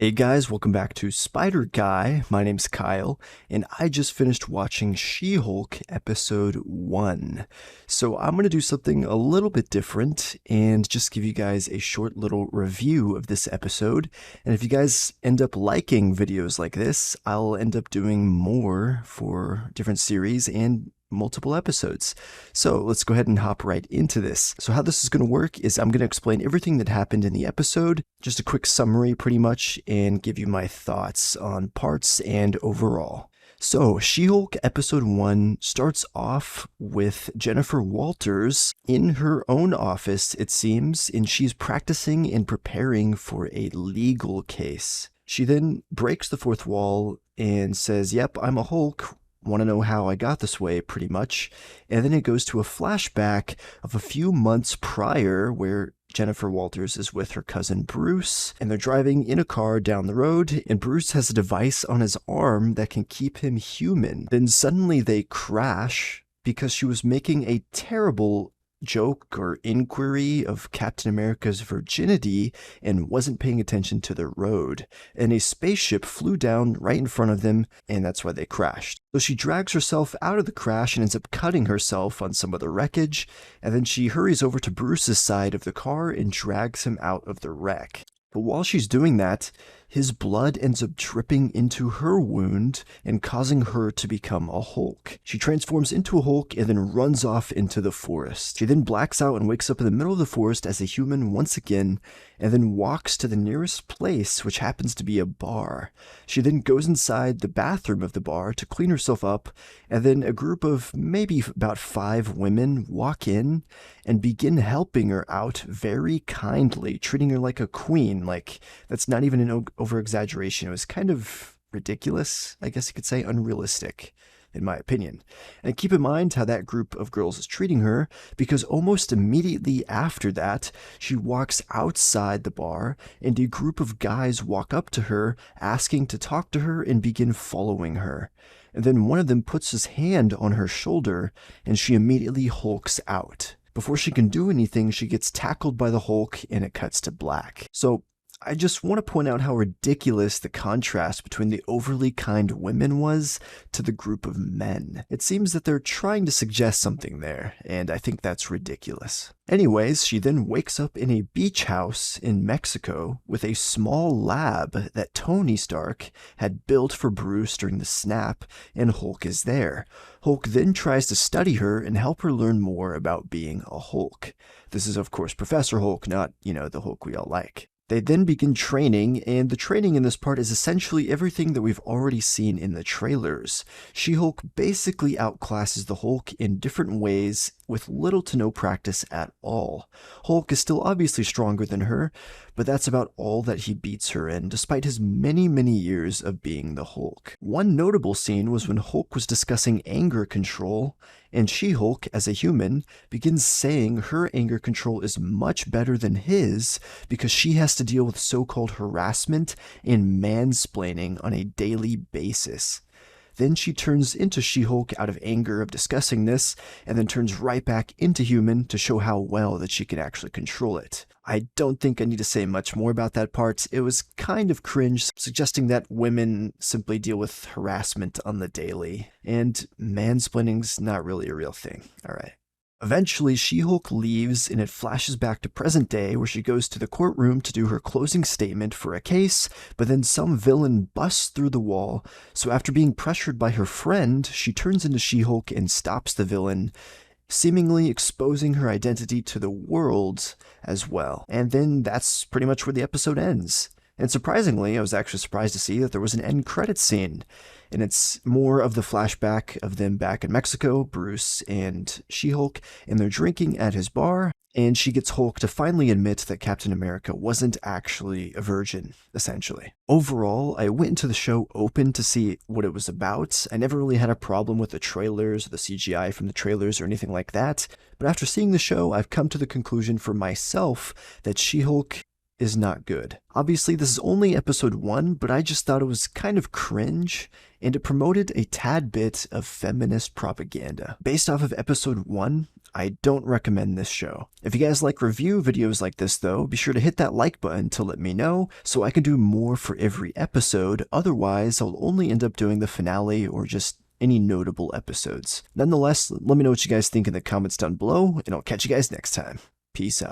Hey guys, welcome back to Spider Guy. My name's Kyle, and I just finished watching She-Hulk episode 1. So I'm going to do something a little bit different and just give you guys a short little review of this episode. And if you guys end up liking videos like this, I'll end up doing more for different series and multiple episodes. So let's go ahead and hop right into this. So how this is going to work is I'm going to explain everything that happened in the episode, just a quick summary pretty much, and give you my thoughts on parts and overall. So, She-Hulk episode 1 starts off with Jennifer Walters in her own office, it seems, and she's practicing and preparing for a legal case. She then breaks the fourth wall and says, "Yep, I'm a Hulk. Want to know how I got this way," pretty much. And then it goes to a flashback of a few months prior where Jennifer Walters is with her cousin Bruce, and they're driving in a car down the road, and Bruce has a device on his arm that can keep him human. Then suddenly they crash because she was making a terrible joke or inquiry of Captain America's virginity and wasn't paying attention to the road. And a spaceship flew down right in front of them, and that's why they crashed. So she drags herself out of the crash and ends up cutting herself on some of the wreckage, and then she hurries over to Bruce's side of the car and drags him out of the wreck. But while she's doing that, his blood ends up dripping into her wound and causing her to become a Hulk. She transforms into a Hulk and then runs off into the forest. She then blacks out and wakes up in the middle of the forest as a human once again, and then walks to the nearest place, which happens to be a bar. She then goes inside the bathroom of the bar to clean herself up, and then a group of maybe about 5 women walk in and begin helping her out very kindly, treating her like a queen. Like, that's not even an over-exaggeration. It was kind of ridiculous, I guess you could say, unrealistic, in my opinion. And keep in mind how that group of girls is treating her, because almost immediately after that, she walks outside the bar, and a group of guys walk up to her, asking to talk to her and begin following her. And then one of them puts his hand on her shoulder, and she immediately hulks out. Before she can do anything, she gets tackled by the Hulk, and it cuts to black. So I just want to point out how ridiculous the contrast between the overly kind women was to the group of men. It seems that they're trying to suggest something there, and I think that's ridiculous. Anyways, she then wakes up in a beach house in Mexico with a small lab that Tony Stark had built for Bruce during the snap, and Hulk is there. Hulk then tries to study her and help her learn more about being a Hulk. This is, of course, Professor Hulk, not, the Hulk we all like. They then begin training, and the training in this part is essentially everything that we've already seen in the trailers. She-Hulk basically outclasses the Hulk in different ways with little to no practice at all. Hulk is still obviously stronger than her, but that's about all that he beats her in, despite his many, many years of being the Hulk. One notable scene was when Hulk was discussing anger control, and She-Hulk, as a human, begins saying her anger control is much better than his because she has to deal with so-called harassment and mansplaining on a daily basis. Then she turns into She-Hulk out of anger of discussing this, and then turns right back into human to show how well that she can actually control it. I don't think I need to say much more about that part. It was kind of cringe, suggesting that women simply deal with harassment on the daily, and mansplaining's not really a real thing. Alright. Eventually, She-Hulk leaves, and it flashes back to present day where she goes to the courtroom to do her closing statement for a case, but then some villain busts through the wall, so after being pressured by her friend, she turns into She-Hulk and stops the villain, seemingly exposing her identity to the world as well. And then that's pretty much where the episode ends. And surprisingly, I was actually surprised to see that there was an end credit scene. And it's more of the flashback of them back in Mexico, Bruce and She-Hulk, and they're drinking at his bar, and she gets Hulk to finally admit that Captain America wasn't actually a virgin, essentially. Overall, I went into the show open to see what it was about. I never really had a problem with the trailers, or the CGI from the trailers, or anything like that, but after seeing the show, I've come to the conclusion for myself that She-Hulk is not good. Obviously, this is only episode 1, but I just thought it was kind of cringe, and it promoted a tad bit of feminist propaganda. Based off of episode 1, I don't recommend this show. If you guys like review videos like this though, be sure to hit that like button to let me know so I can do more for every episode. Otherwise, I'll only end up doing the finale or just any notable episodes. Nonetheless, let me know what you guys think in the comments down below, and I'll catch you guys next time. Peace out.